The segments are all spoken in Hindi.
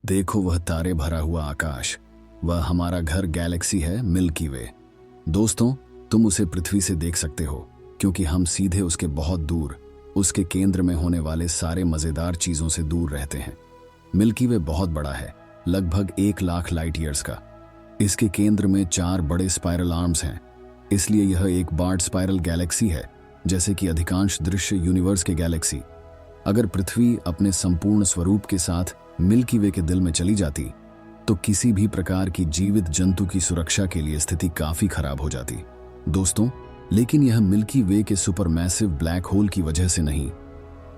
देखो वह तारे भरा हुआ आकाश, वह हमारा घर गैलेक्सी है मिल्की वे। दोस्तों, तुम उसे पृथ्वी से देख सकते हो क्योंकि हम सीधे उसके बहुत दूर, उसके केंद्र में होने वाले सारे मजेदार चीजों से दूर रहते हैं। मिल्की वे बहुत बड़ा है, लगभग 1 लाख लाइट ईयर्स का। इसके केंद्र में 4 बड़े स्पाइरल आर्म्स हैं, इसलिए यह एक बार्ड स्पाइरल गैलेक्सी है, जैसे कि अधिकांश दृश्य यूनिवर्स के गैलेक्सी। अगर पृथ्वी अपने संपूर्ण स्वरूप के साथ मिल्की वे के दिल में चली जाती तो किसी भी प्रकार की जीवित जंतु की सुरक्षा के लिए स्थिति काफी खराब हो जाती। दोस्तों, लेकिन यह मिल्की वे के सुपरमैसिव ब्लैक होल की वजह से नहीं।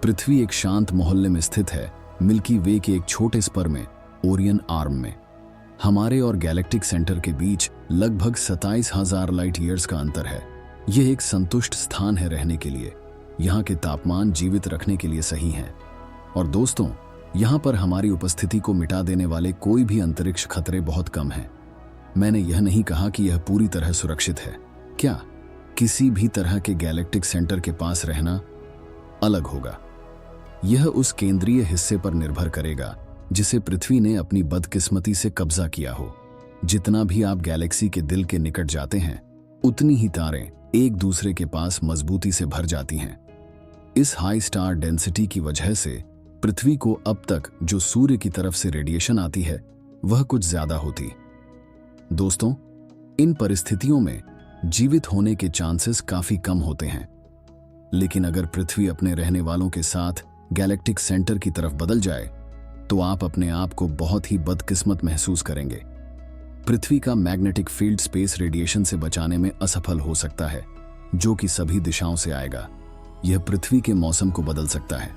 पृथ्वी एक शांत मोहल्ले में स्थित है, मिल्की वे के एक छोटे स्पर में, ओरियन आर्म में। हमारे और गैलेक्टिक सेंटर के बीच लगभग 27,000 लाइट ईयर्स का अंतर है। यह एक संतुष्ट स्थान है रहने के लिए। यहाँ के तापमान जीवित रखने के लिए सही हैं। और दोस्तों, यहाँ पर हमारी उपस्थिति को मिटा देने वाले कोई भी अंतरिक्ष खतरे बहुत कम हैं। मैंने यह नहीं कहा कि यह पूरी तरह सुरक्षित है। क्या किसी भी तरह के गैलेक्टिक सेंटर के पास रहना अलग होगा? यह उस केंद्रीय हिस्से पर निर्भर करेगा जिसे पृथ्वी ने अपनी बदकिस्मती से कब्जा किया हो। जितना भी आप गैलेक्सी के दिल के निकट जाते हैं, उतनी ही तारें एक दूसरे के पास मजबूती से भर जाती हैं। इस हाई स्टार डेंसिटी की वजह से पृथ्वी को अब तक जो सूर्य की तरफ से रेडिएशन आती है वह कुछ ज्यादा होती। दोस्तों, इन परिस्थितियों में जीवित होने के चांसेस काफी कम होते हैं। लेकिन अगर पृथ्वी अपने रहने वालों के साथ गैलेक्टिक सेंटर की तरफ बदल जाए तो आप अपने आप को बहुत ही बदकिस्मत महसूस करेंगे। पृथ्वी का मैग्नेटिक फील्ड स्पेस रेडिएशन से बचाने में असफल हो सकता है, जो कि सभी दिशाओं से आएगा। यह पृथ्वी के मौसम को बदल सकता है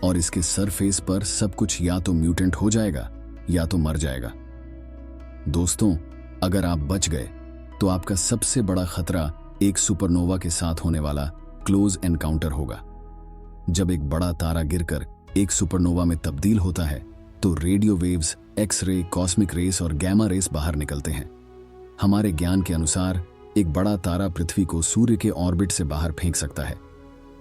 और इसके सरफेस पर सब कुछ या तो म्यूटेंट हो जाएगा या तो मर जाएगा। दोस्तों, अगर आप बच गए तो आपका सबसे बड़ा खतरा एक सुपरनोवा के साथ होने वाला क्लोज एनकाउंटर होगा। जब एक बड़ा तारा गिरकर एक सुपरनोवा में तब्दील होता है तो radio waves, X-ray, cosmic rays और गैमा रेस बाहर निकलते हैं। हमारे ज्ञान के अनुसार एक बड़ा तारा पृथ्वी को सूर्य के ऑर्बिट से बाहर फेंक सकता है।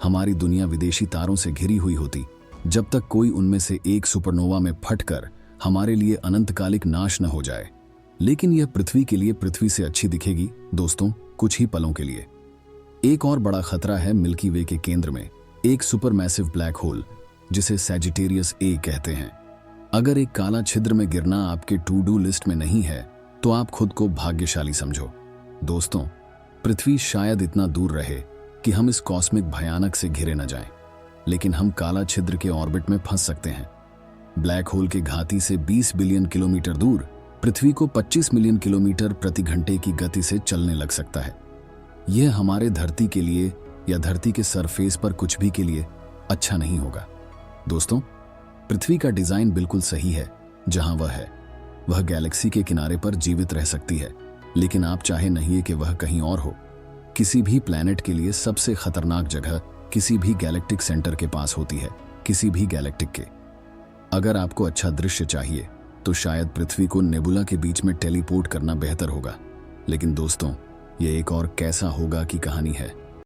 हमारी दुनिया विदेशी तारों से घिरी हुई होती जब तक कोई उनमें से एक सुपरनोवा में फटकर हमारे लिए अनंतकालिक नाश न हो जाए। लेकिन यह पृथ्वी के लिए पृथ्वी से अच्छी दिखेगी दोस्तों, कुछ ही पलों के लिए। एक और बड़ा खतरा है मिल्की वे के केंद्र में एक सुपरमैसिव ब्लैक होल, जिसे सैजिटेरियस ए कहते हैं। अगर एक काला छिद्र में गिरना आपके टू डू लिस्ट में नहीं है तो आप खुद को भाग्यशाली समझो। दोस्तों, पृथ्वी शायद इतना दूर रहे कि हम इस कॉस्मिक भयानक से घिरे न जाएं, लेकिन हम काला छिद्र के ऑर्बिट में फंस सकते हैं। ब्लैक होल के घाती से 20 बिलियन किलोमीटर दूर पृथ्वी को 25 मिलियन किलोमीटर प्रति घंटे की गति से चलने लग सकता है। यह हमारे धरती के लिए या धरती के सरफेस पर कुछ भी के लिए अच्छा नहीं होगा। दोस्तों, पृथ्वी का डिजाइन बिल्कुल सही है जहां वह है। वह गैलेक्सी के किनारे पर जीवित रह सकती है, लेकिन आप चाहे नहीं कि वह कहीं और हो। किसी भी प्लैनेट के लिए सबसे खतरनाक जगह किसी भी गैलेक्टिक सेंटर के पास होती है, किसी भी गैलेक्टिक के। अगर आपको अच्छा दृश्य चाहिए तो शायद पृथ्वी को नेबुला के बीच में टेलीपोर्ट करना बेहतर होगा। लेकिन दोस्तों, यह एक और कैसा होगा की कहानी है।